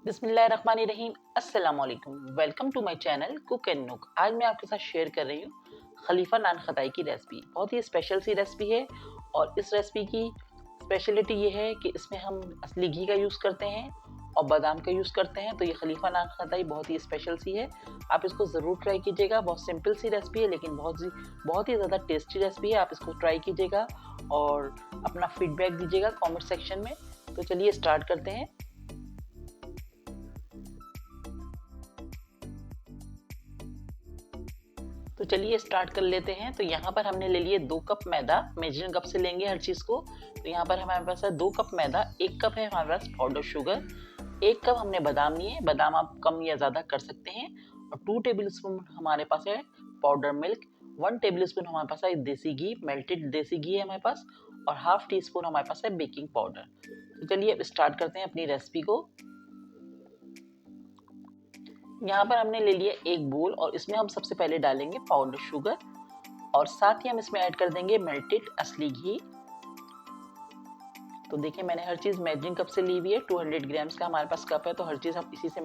बिस्मिल्लाहिर्रहमानिर्रहीम। अस्सलाम वालेकुम। Welcome to my channel cook and nook. आज मैं आपके साथ शेयर कर रही हूँ खलीफा नान खताई की रेसिपी। बहुत ही स्पेशल सी रेसिपी है और इस रेसिपी की स्पेशलिटी ये है कि इसमें हम असली घी का यूज़ करते हैं और बादाम का यूज़ करते हैं। तो ये खलीफा नान खताई बहुत ही स्पेशल सी है। आप इसको ज़रूर ट्राई कीजिएगा। बहुत सिंपल सी रेसिपी है लेकिन बहुत ही ज़्यादा टेस्टी रेसिपी है। आप इसको ट्राई कीजिएगा और अपना फीडबैक दीजिएगा कमेंट सेक्शन में। तो चलिए स्टार्ट करते हैं। तो चलिए स्टार्ट कर लेते हैं। तो यहाँ पर हमने ले लिए 2 कप मैदा। मेजरिंग कप से लेंगे हर चीज़ को। तो यहाँ पर हमारे पास है 2 कप मैदा, 1 कप है हमारे पास पाउडर शुगर, 1 कप हमने बादाम लिए। बादाम आप कम या ज़्यादा कर सकते हैं। और 2 टेबल स्पून हमारे पास है पाउडर मिल्क, 1 टेबल स्पून हमारे पास है देसी घी, मेल्टेड देसी घी है हमारे पास, और हाफ टी स्पून हमारे पास है बेकिंग पाउडर। तो चलिए अब स्टार्ट करते हैं अपनी रेसिपी को। यहाँ पर हमने ले लिया एक बोल और इसमें हम सबसे पहले डालेंगे पाउडर शुगर और साथ ही हम इसमें ऐड कर देंगे मेल्टेड असली घी। तो देखिए मैंने हर चीज़ मेजरिंग कप से ली हुई है। 200 ग्राम्स का हमारे पास कप है तो हर चीज़ हम इसी से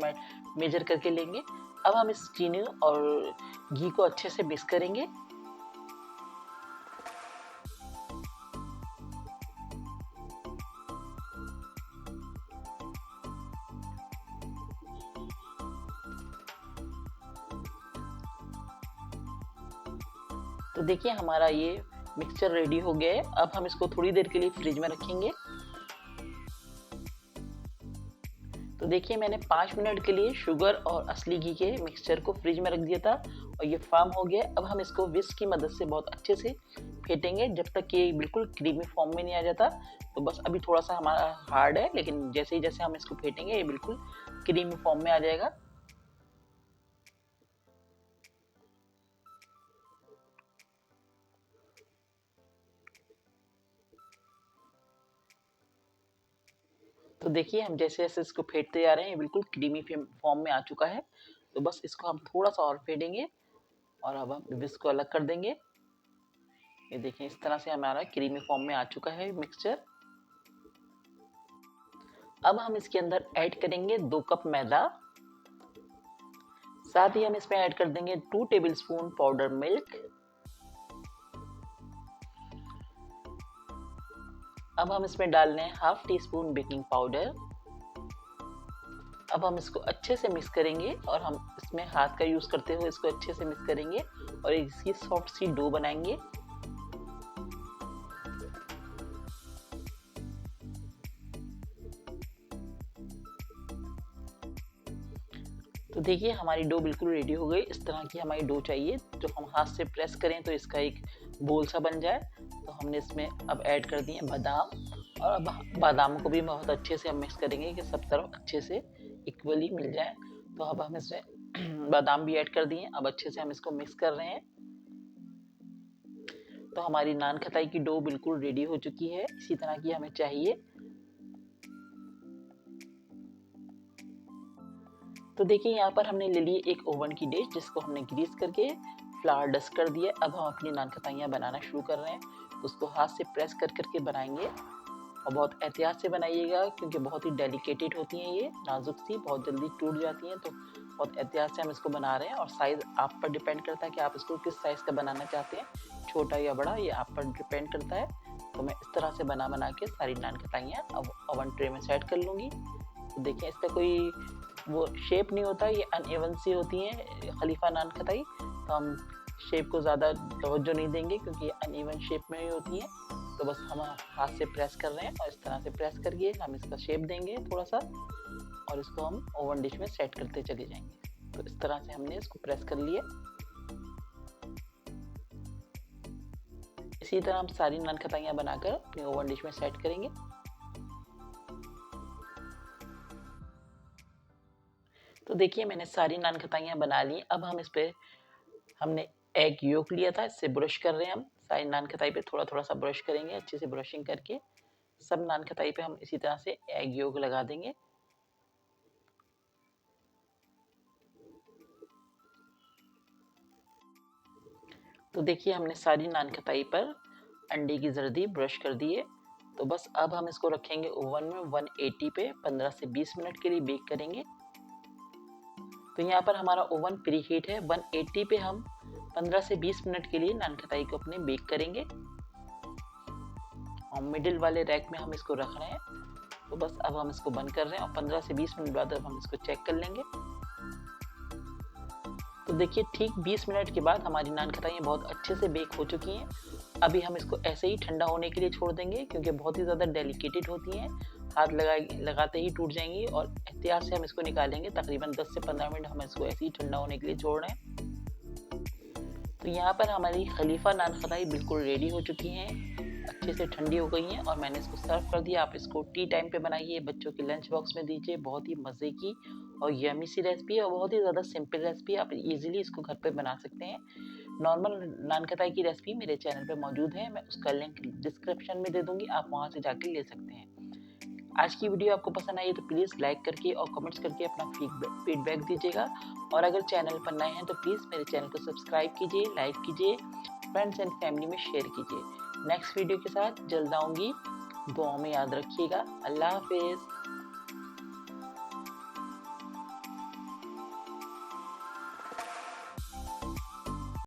मेजर करके लेंगे। अब हम इस चीनी और घी को अच्छे से मिक्स करेंगे। तो देखिए हमारा ये मिक्सचर रेडी हो गया है। अब हम इसको थोड़ी देर के लिए फ्रिज में रखेंगे। तो देखिए मैंने 5 मिनट के लिए शुगर और असली घी के मिक्सचर को फ्रिज में रख दिया था और ये फॉर्म हो गया। अब हम इसको विस्क की मदद से बहुत अच्छे से फेंटेंगे जब तक ये बिल्कुल क्रीमी फॉर्म में नहीं आ जाता। तो बस अभी थोड़ा सा हमारा हार्ड है लेकिन जैसे ही जैसे हम इसको फेंटेंगे ये बिल्कुल क्रीमी फॉर्म में आ जाएगा। तो देखिए हम जैसे जैसे इसको फेंटते जा रहे हैं ये बिल्कुल क्रीमी फॉर्म में आ चुका है। तो बस इसको हम थोड़ा सा और फेंटेंगे और अब हम विस्क को अलग कर देंगे। ये देखिए इस तरह से हमारा क्रीमी फॉर्म में आ चुका है मिक्सचर। अब हम इसके अंदर ऐड करेंगे 2 कप मैदा। साथ ही हम इसमें ऐड कर देंगे 2 टेबल स्पून पाउडर मिल्क। अब हम इसमें डाल रहे हैं half tea spoon baking powder. अब हम इसको अच्छे से मिक्स करेंगे और हम इसमें हाथ का यूज करते हुए इसको अच्छे से मिक्स करेंगे और इसकी सॉफ्ट सी डो बनाएंगे। तो देखिए हमारी डो बिल्कुल रेडी हो गई। इस तरह की हमारी डो चाहिए जो हम हाथ से प्रेस करें तो इसका एक बोल सा बन जाए। तो हमने इसमें अब ऐड कर दिए बादाम और अब बादाम को भी बहुत अच्छे से हम मिक्स करेंगे कि सब तरफ अच्छे से इक्वली मिल जाए। तो अब हम इसमें बादाम भी ऐड कर दिए। अब अच्छे से हम इसको मिक्स कर रहे हैं। तो हमारी नान खटाई की डो बिल्कुल रेडी हो चुकी है। इसी तरह की हमें चाहिए। तो देखिए यहाँ पर हमने ले ली एक ओवन की डिश जिसको हमने ग्रीस करके फ्लावर डस्ट कर दिया। अब हम अपनी नान खटाइयाँ बनाना शुरू कर रहे हैं। तो उसको हाथ से प्रेस कर करके बनाएंगे और बहुत एहतियात से बनाइएगा क्योंकि बहुत ही डेलिकेटेड होती हैं ये, नाजुक सी, बहुत जल्दी टूट जाती हैं। तो बहुत एहतियात से हम इसको बना रहे हैं और साइज़ आप पर डिपेंड करता है कि आप इसको किस साइज़ का बनाना चाहते हैं, छोटा या बड़ा, ये आप पर डिपेंड करता है। तो मैं इस तरह से बना के सारी नान खटाइयाँ अब ओवन ट्रे में सेट कर लूँगी। तो देखिए इसका कोई वो शेप नहीं होता, ये अनइवन सी होती हैं खलीफा नान खटाई। तो हम शेप को ज़्यादा तवज्जो नहीं देंगे क्योंकि ये अनइवन शेप में ही होती हैं। तो बस हम हाथ से प्रेस कर रहे हैं और इस तरह से प्रेस करके हम इसका शेप देंगे थोड़ा सा और इसको हम ओवन डिश में सेट करते चले जाएंगे। तो इस तरह से हमने इसको प्रेस कर लिया। इसी तरह हम सारी नान खटाइयाँ बनाकर अपनी ओवन डिश में सेट करेंगे। तो देखिए मैंने सारी नान खटाइयाँ बना ली। अब हम इस पे हमने एग योक लिया था, इससे ब्रश कर रहे हैं हम सारी नान खटाई पे थोड़ा थोड़ा सा ब्रश करेंगे अच्छे से ब्रशिंग करके। सब नान खटाई पे हम इसी तरह से एग योक लगा देंगे। तो देखिए हमने सारी नान खटाई पर अंडे की जर्दी ब्रश कर दी है। तो बस अब हम इसको रखेंगे ओवन में 180 पे 15 से 20 मिनट के लिए बेक करेंगे। तो यहाँ पर हमारा ओवन प्री हीट है, 180 पे हम 15 से 20 मिनट के लिए नान खटाई को अपने बेक करेंगे और मिडिल वाले रैक में हम इसको रख रहे हैं। तो बस अब हम इसको बंद कर रहे हैं और 15 से 20 मिनट बाद अब हम इसको चेक कर लेंगे। तो देखिए ठीक 20 मिनट के बाद हमारी नान खटाइयाँ बहुत अच्छे से बेक हो चुकी हैं। अभी हम इसको ऐसे ही ठंडा होने के लिए छोड़ देंगे क्योंकि बहुत ही ज़्यादा डेलिकेटेड होती हैं, हाथ लगाते ही टूट जाएंगी और एहतियात से हम इसको निकालेंगे। तकरीबन 10 से 15 मिनट हम इसको ऐसे ही ठंडा होने के लिए छोड़ रहे हैं। तो यहाँ पर हमारी खलीफा नान खटाई बिल्कुल रेडी हो चुकी हैं, अच्छे से ठंडी हो गई हैं और मैंने इसको सर्व कर दिया। आप इसको टी टाइम पे बनाइए, बच्चों के लंच बॉक्स में दीजिए। बहुत ही मज़े की और यमी सी रेसिपी है और बहुत ही ज़्यादा सिंपल रेसिपी है, आप इजीली इसको घर पे बना सकते हैं। नॉर्मल नान खटाई की रेसिपी मेरे चैनल पे मौजूद है, मैं उसका लिंक डिस्क्रिप्शन में दे दूँगी, आप वहाँ से जाके ले सकते हैं। आज की वीडियो आपको पसंद आई तो प्लीज़ लाइक करके और कमेंट्स करके अपना फीडबैक दीजिएगा और अगर चैनल पर नए हैं तो प्लीज़ मेरे चैनल को सब्सक्राइब कीजिए, लाइक कीजिए, फ्रेंड्स एंड फैमिली में शेयर कीजिए। नेक्स्ट वीडियो के साथ जल्द आऊँगी, दुआओं में याद रखिएगा। अल्लाह हाफिज़।